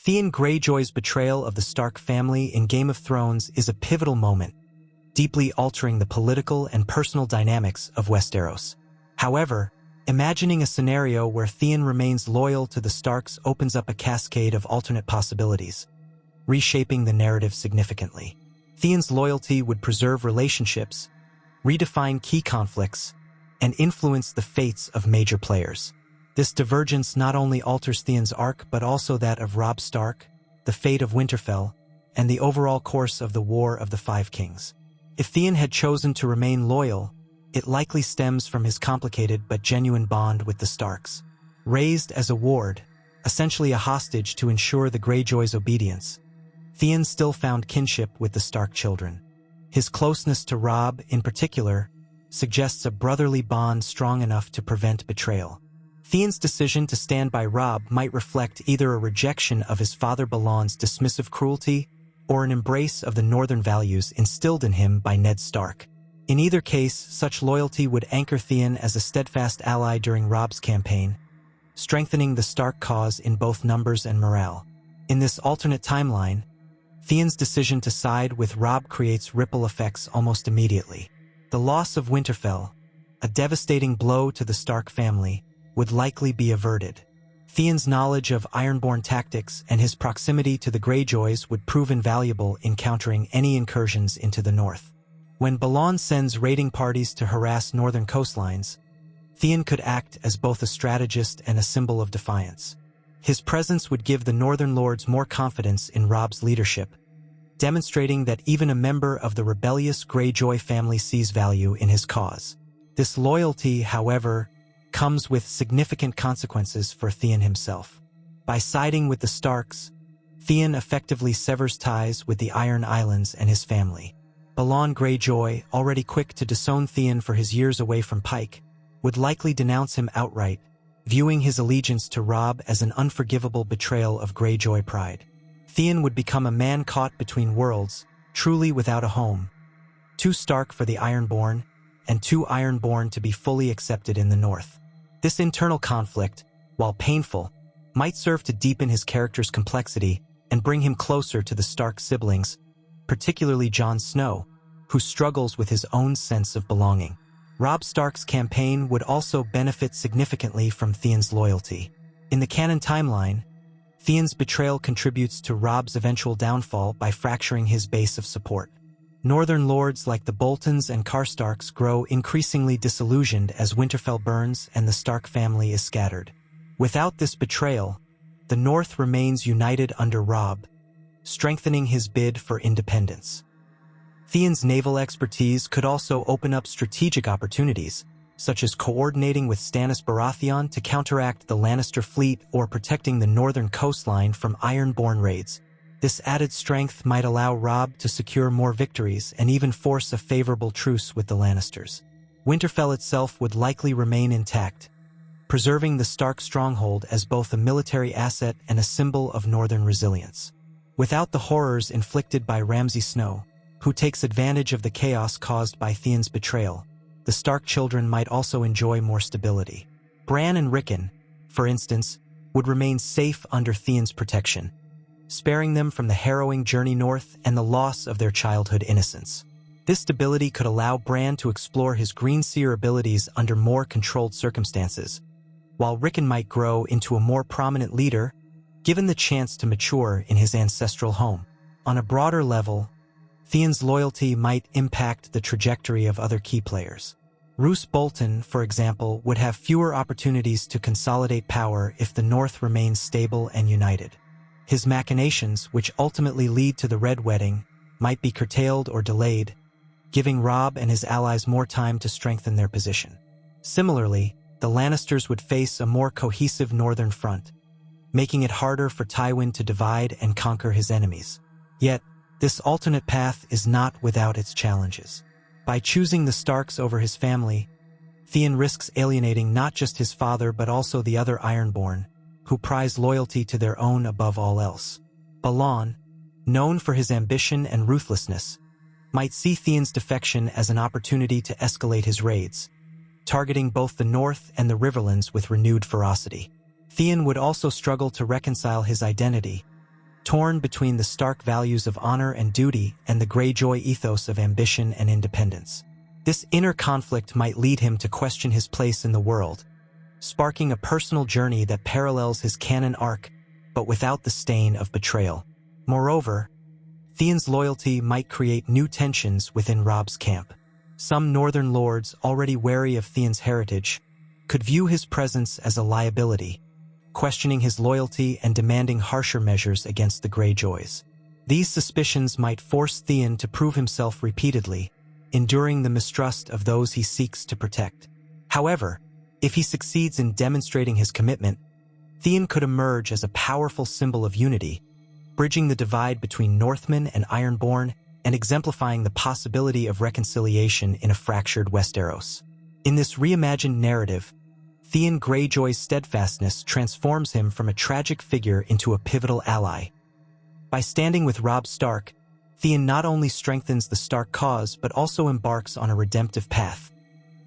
Theon Greyjoy's betrayal of the Stark family in Game of Thrones is a pivotal moment, deeply altering the political and personal dynamics of Westeros. However, imagining a scenario where Theon remains loyal to the Starks opens up a cascade of alternate possibilities, reshaping the narrative significantly. Theon's loyalty would preserve relationships, redefine key conflicts, and influence the fates of major players. This divergence not only alters Theon's arc but also that of Robb Stark, the fate of Winterfell, and the overall course of the War of the Five Kings. If Theon had chosen to remain loyal, it likely stems from his complicated but genuine bond with the Starks. Raised as a ward, essentially a hostage to ensure the Greyjoys' obedience, Theon still found kinship with the Stark children. His closeness to Robb, in particular, suggests a brotherly bond strong enough to prevent betrayal. Theon's decision to stand by Robb might reflect either a rejection of his father Balon's dismissive cruelty or an embrace of the northern values instilled in him by Ned Stark. In either case, such loyalty would anchor Theon as a steadfast ally during Robb's campaign, strengthening the Stark cause in both numbers and morale. In this alternate timeline, Theon's decision to side with Robb creates ripple effects almost immediately. The loss of Winterfell, a devastating blow to the Stark family, would likely be averted. Theon's knowledge of Ironborn tactics and his proximity to the Greyjoys would prove invaluable in countering any incursions into the north. When Balon sends raiding parties to harass northern coastlines, Theon could act as both a strategist and a symbol of defiance. His presence would give the northern lords more confidence in Robb's leadership, demonstrating that even a member of the rebellious Greyjoy family sees value in his cause. This loyalty, however, comes with significant consequences for Theon himself. By siding with the Starks, Theon effectively severs ties with the Iron Islands and his family. Balon Greyjoy, already quick to disown Theon for his years away from Pike, would likely denounce him outright, viewing his allegiance to Robb as an unforgivable betrayal of Greyjoy pride. Theon would become a man caught between worlds, truly without a home, too Stark for the Ironborn, and too Ironborn to be fully accepted in the North. This internal conflict, while painful, might serve to deepen his character's complexity and bring him closer to the Stark siblings, particularly Jon Snow, who struggles with his own sense of belonging. Robb Stark's campaign would also benefit significantly from Theon's loyalty. In the canon timeline, Theon's betrayal contributes to Robb's eventual downfall by fracturing his base of support. Northern lords like the Boltons and Karstarks grow increasingly disillusioned as Winterfell burns and the Stark family is scattered. Without this betrayal, the North remains united under Robb, strengthening his bid for independence. Theon's naval expertise could also open up strategic opportunities, such as coordinating with Stannis Baratheon to counteract the Lannister fleet or protecting the northern coastline from Ironborn raids. This added strength might allow Robb to secure more victories and even force a favorable truce with the Lannisters. Winterfell itself would likely remain intact, preserving the Stark stronghold as both a military asset and a symbol of northern resilience. Without the horrors inflicted by Ramsay Snow, who takes advantage of the chaos caused by Theon's betrayal, the Stark children might also enjoy more stability. Bran and Rickon, for instance, would remain safe under Theon's protection, sparing them from the harrowing journey north and the loss of their childhood innocence. This stability could allow Bran to explore his green seer abilities under more controlled circumstances, while Rickon might grow into a more prominent leader, given the chance to mature in his ancestral home. On a broader level, Theon's loyalty might impact the trajectory of other key players. Roose Bolton, for example, would have fewer opportunities to consolidate power if the North remains stable and united. His machinations, which ultimately lead to the Red Wedding, might be curtailed or delayed, giving Robb and his allies more time to strengthen their position. Similarly, the Lannisters would face a more cohesive northern front, making it harder for Tywin to divide and conquer his enemies. Yet, this alternate path is not without its challenges. By choosing the Starks over his family, Theon risks alienating not just his father but also the other Ironborn, who prize loyalty to their own above all else. Balon, known for his ambition and ruthlessness, might see Theon's defection as an opportunity to escalate his raids, targeting both the North and the Riverlands with renewed ferocity. Theon would also struggle to reconcile his identity, torn between the Stark values of honor and duty and the Greyjoy ethos of ambition and independence. This inner conflict might lead him to question his place in the world, sparking a personal journey that parallels his canon arc, but without the stain of betrayal. Moreover, Theon's loyalty might create new tensions within Robb's camp. Some northern lords, already wary of Theon's heritage, could view his presence as a liability, questioning his loyalty and demanding harsher measures against the Greyjoys. These suspicions might force Theon to prove himself repeatedly, enduring the mistrust of those he seeks to protect. However, if he succeeds in demonstrating his commitment, Theon could emerge as a powerful symbol of unity, bridging the divide between Northmen and Ironborn and exemplifying the possibility of reconciliation in a fractured Westeros. In this reimagined narrative, Theon Greyjoy's steadfastness transforms him from a tragic figure into a pivotal ally. By standing with Robb Stark, Theon not only strengthens the Stark cause but also embarks on a redemptive path,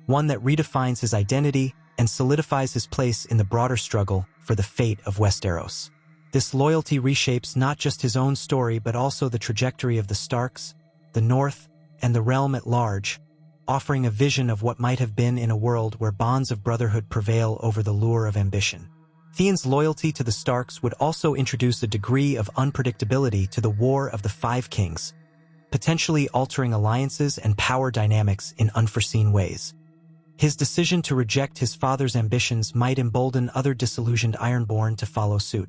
one that redefines his identity and solidifies his place in the broader struggle for the fate of Westeros. This loyalty reshapes not just his own story but also the trajectory of the Starks, the North, and the realm at large, offering a vision of what might have been in a world where bonds of brotherhood prevail over the lure of ambition. Theon's loyalty to the Starks would also introduce a degree of unpredictability to the War of the Five Kings, potentially altering alliances and power dynamics in unforeseen ways. His decision to reject his father's ambitions might embolden other disillusioned Ironborn to follow suit,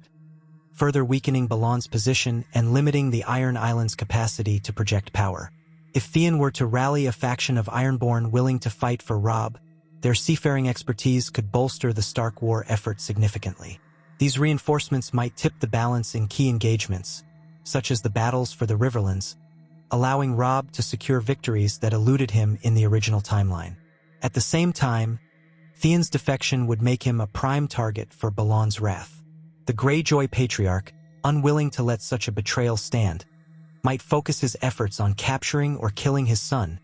further weakening Balon's position and limiting the Iron Islands' capacity to project power. If Theon were to rally a faction of Ironborn willing to fight for Robb, their seafaring expertise could bolster the Stark war effort significantly. These reinforcements might tip the balance in key engagements, such as the battles for the Riverlands, allowing Robb to secure victories that eluded him in the original timeline. At the same time, Theon's defection would make him a prime target for Balon's wrath. The Greyjoy patriarch, unwilling to let such a betrayal stand, might focus his efforts on capturing or killing his son,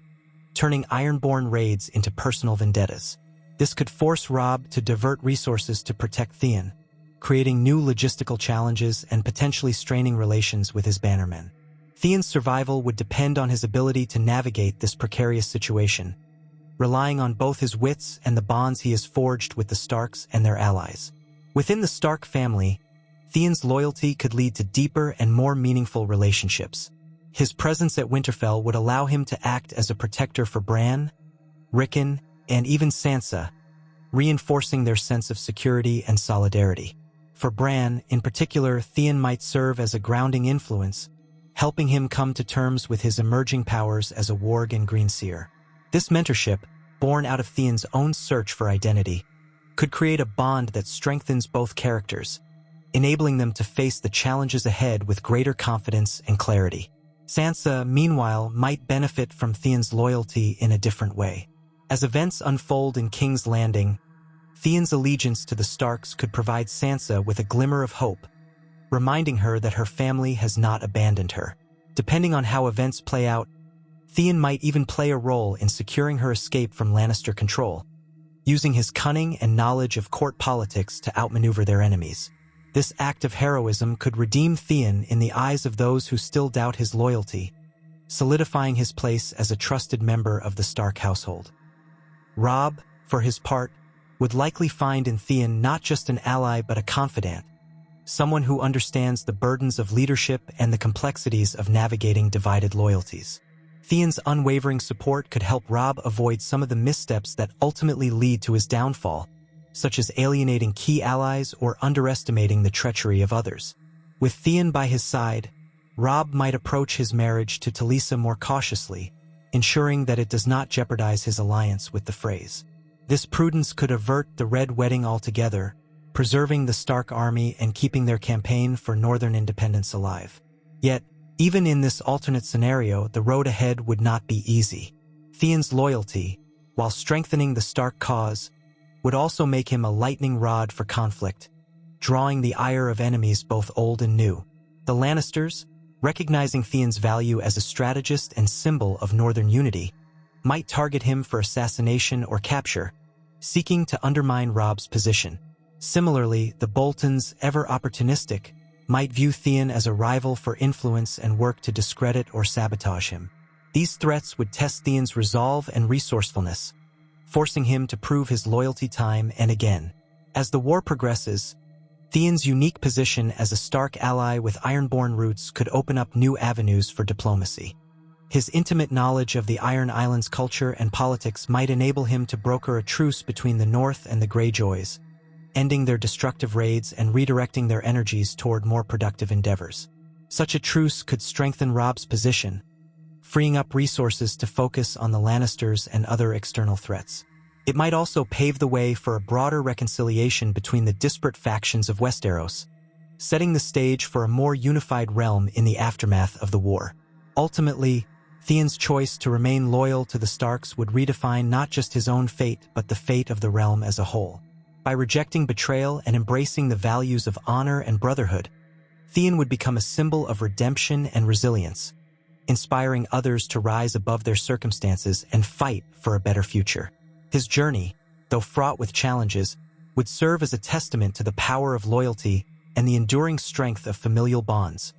turning Ironborn raids into personal vendettas. This could force Robb to divert resources to protect Theon, creating new logistical challenges and potentially straining relations with his bannermen. Theon's survival would depend on his ability to navigate this precarious situation, relying on both his wits and the bonds he has forged with the Starks and their allies. Within the Stark family, Theon's loyalty could lead to deeper and more meaningful relationships. His presence at Winterfell would allow him to act as a protector for Bran, Rickon, and even Sansa, reinforcing their sense of security and solidarity. For Bran, in particular, Theon might serve as a grounding influence, helping him come to terms with his emerging powers as a warg and greenseer. This mentorship, born out of Theon's own search for identity, could create a bond that strengthens both characters, enabling them to face the challenges ahead with greater confidence and clarity. Sansa, meanwhile, might benefit from Theon's loyalty in a different way. As events unfold in King's Landing, Theon's allegiance to the Starks could provide Sansa with a glimmer of hope, reminding her that her family has not abandoned her. Depending on how events play out, Theon might even play a role in securing her escape from Lannister control, using his cunning and knowledge of court politics to outmaneuver their enemies. This act of heroism could redeem Theon in the eyes of those who still doubt his loyalty, solidifying his place as a trusted member of the Stark household. Robb, for his part, would likely find in Theon not just an ally but a confidant, someone who understands the burdens of leadership and the complexities of navigating divided loyalties. Theon's unwavering support could help Robb avoid some of the missteps that ultimately lead to his downfall, such as alienating key allies or underestimating the treachery of others. With Theon by his side, Robb might approach his marriage to Talisa more cautiously, ensuring that it does not jeopardize his alliance with the Freys. This prudence could avert the Red Wedding altogether, preserving the Stark army and keeping their campaign for northern independence alive. Yet, even in this alternate scenario, the road ahead would not be easy. Theon's loyalty, while strengthening the Stark cause, would also make him a lightning rod for conflict, drawing the ire of enemies both old and new. The Lannisters, recognizing Theon's value as a strategist and symbol of northern unity, might target him for assassination or capture, seeking to undermine Robb's position. Similarly, the Boltons, ever opportunistic, might view Theon as a rival for influence and work to discredit or sabotage him. These threats would test Theon's resolve and resourcefulness, forcing him to prove his loyalty time and again. As the war progresses, Theon's unique position as a Stark ally with Ironborn roots could open up new avenues for diplomacy. His intimate knowledge of the Iron Islands' culture and politics might enable him to broker a truce between the North and the Greyjoys, ending their destructive raids and redirecting their energies toward more productive endeavors. Such a truce could strengthen Robb's position, freeing up resources to focus on the Lannisters and other external threats. It might also pave the way for a broader reconciliation between the disparate factions of Westeros, setting the stage for a more unified realm in the aftermath of the war. Ultimately, Theon's choice to remain loyal to the Starks would redefine not just his own fate but the fate of the realm as a whole. By rejecting betrayal and embracing the values of honor and brotherhood, Theon would become a symbol of redemption and resilience, inspiring others to rise above their circumstances and fight for a better future. His journey, though fraught with challenges, would serve as a testament to the power of loyalty and the enduring strength of familial bonds,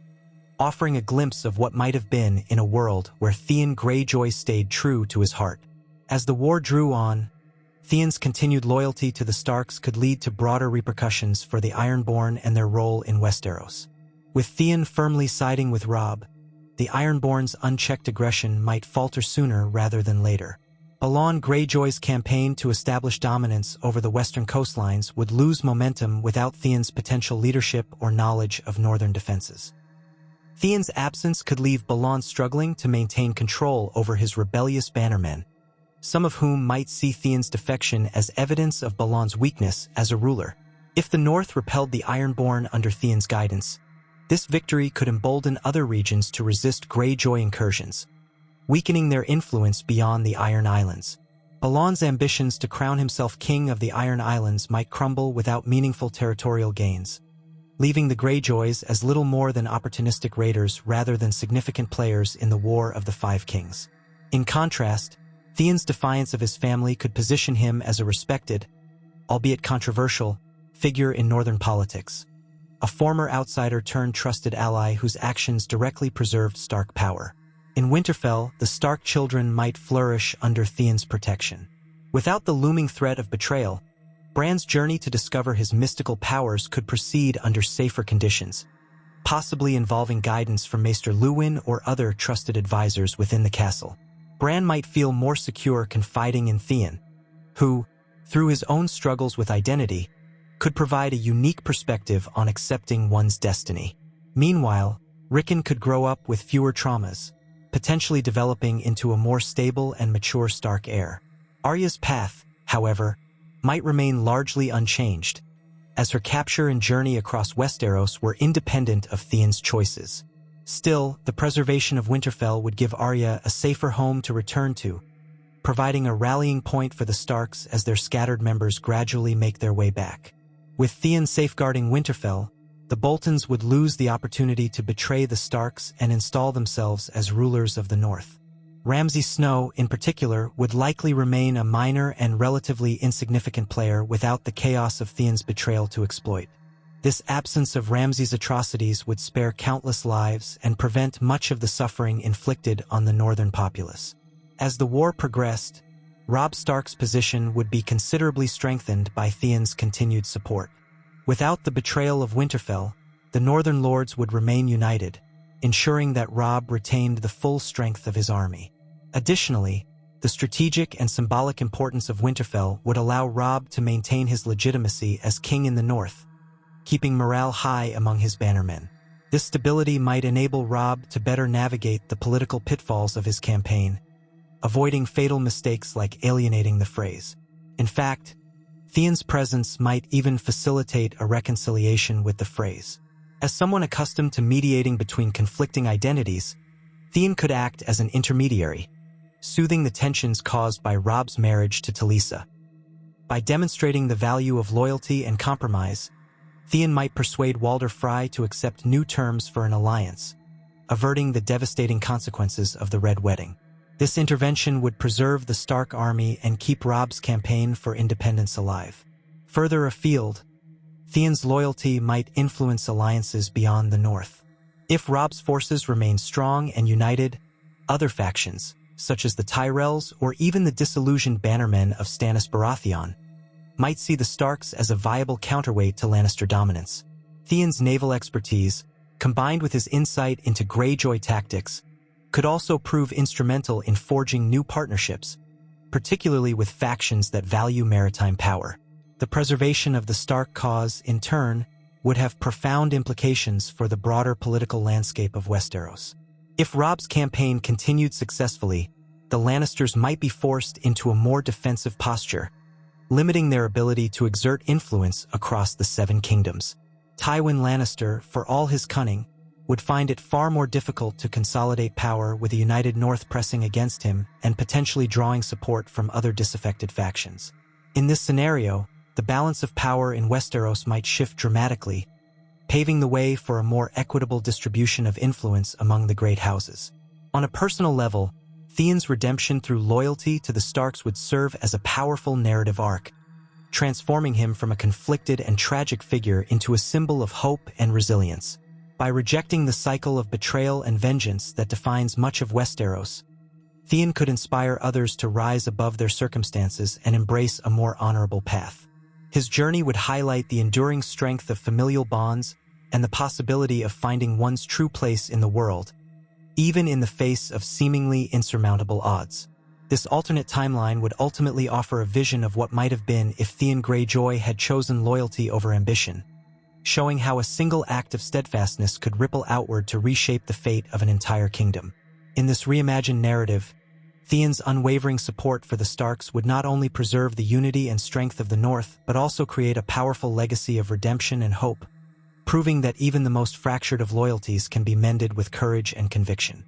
offering a glimpse of what might have been in a world where Theon Greyjoy stayed true to his heart. As the war drew on, Theon's continued loyalty to the Starks could lead to broader repercussions for the Ironborn and their role in Westeros. With Theon firmly siding with Robb, the Ironborn's unchecked aggression might falter sooner rather than later. Balon Greyjoy's campaign to establish dominance over the western coastlines would lose momentum without Theon's potential leadership or knowledge of northern defenses. Theon's absence could leave Balon struggling to maintain control over his rebellious bannermen, some of whom might see Theon's defection as evidence of Balon's weakness as a ruler. If the North repelled the Ironborn under Theon's guidance, this victory could embolden other regions to resist Greyjoy incursions, weakening their influence beyond the Iron Islands. Balon's ambitions to crown himself king of the Iron Islands might crumble without meaningful territorial gains, leaving the Greyjoys as little more than opportunistic raiders rather than significant players in the War of the Five Kings. In contrast, Theon's defiance of his family could position him as a respected, albeit controversial, figure in northern politics, a former outsider turned trusted ally whose actions directly preserved Stark power. In Winterfell, the Stark children might flourish under Theon's protection. Without the looming threat of betrayal, Bran's journey to discover his mystical powers could proceed under safer conditions, possibly involving guidance from Maester Luwin or other trusted advisors within the castle. Bran might feel more secure confiding in Theon, who, through his own struggles with identity, could provide a unique perspective on accepting one's destiny. Meanwhile, Rickon could grow up with fewer traumas, potentially developing into a more stable and mature Stark heir. Arya's path, however, might remain largely unchanged, as her capture and journey across Westeros were independent of Theon's choices. Still, the preservation of Winterfell would give Arya a safer home to return to, providing a rallying point for the Starks as their scattered members gradually make their way back. With Theon safeguarding Winterfell, the Boltons would lose the opportunity to betray the Starks and install themselves as rulers of the North. Ramsay Snow, in particular, would likely remain a minor and relatively insignificant player without the chaos of Theon's betrayal to exploit. This absence of Ramsay's atrocities would spare countless lives and prevent much of the suffering inflicted on the northern populace. As the war progressed, Robb Stark's position would be considerably strengthened by Theon's continued support. Without the betrayal of Winterfell, the Northern Lords would remain united, ensuring that Robb retained the full strength of his army. Additionally, the strategic and symbolic importance of Winterfell would allow Robb to maintain his legitimacy as king in the North, keeping morale high among his bannermen. This stability might enable Robb to better navigate the political pitfalls of his campaign, avoiding fatal mistakes like alienating the Freys. In fact, Theon's presence might even facilitate a reconciliation with the Freys. As someone accustomed to mediating between conflicting identities, Theon could act as an intermediary, soothing the tensions caused by Robb's marriage to Talisa. By demonstrating the value of loyalty and compromise, Theon might persuade Walder Frey to accept new terms for an alliance, averting the devastating consequences of the Red Wedding. This intervention would preserve the Stark army and keep Robb's campaign for independence alive. Further afield, Theon's loyalty might influence alliances beyond the north. If Robb's forces remain strong and united, other factions, such as the Tyrells or even the disillusioned bannermen of Stannis Baratheon, might see the Starks as a viable counterweight to Lannister dominance. Theon's naval expertise, combined with his insight into Greyjoy tactics, could also prove instrumental in forging new partnerships, particularly with factions that value maritime power. The preservation of the Stark cause, in turn, would have profound implications for the broader political landscape of Westeros. If Robb's campaign continued successfully, the Lannisters might be forced into a more defensive posture, limiting their ability to exert influence across the Seven Kingdoms. Tywin Lannister, for all his cunning, would find it far more difficult to consolidate power with a united North pressing against him and potentially drawing support from other disaffected factions. In this scenario, the balance of power in Westeros might shift dramatically, paving the way for a more equitable distribution of influence among the great houses. On a personal level, Theon's redemption through loyalty to the Starks would serve as a powerful narrative arc, transforming him from a conflicted and tragic figure into a symbol of hope and resilience. By rejecting the cycle of betrayal and vengeance that defines much of Westeros, Theon could inspire others to rise above their circumstances and embrace a more honorable path. His journey would highlight the enduring strength of familial bonds and the possibility of finding one's true place in the world, even in the face of seemingly insurmountable odds. This alternate timeline would ultimately offer a vision of what might have been if Theon Greyjoy had chosen loyalty over ambition, showing how a single act of steadfastness could ripple outward to reshape the fate of an entire kingdom. In this reimagined narrative, Theon's unwavering support for the Starks would not only preserve the unity and strength of the North, but also create a powerful legacy of redemption and hope, proving that even the most fractured of loyalties can be mended with courage and conviction.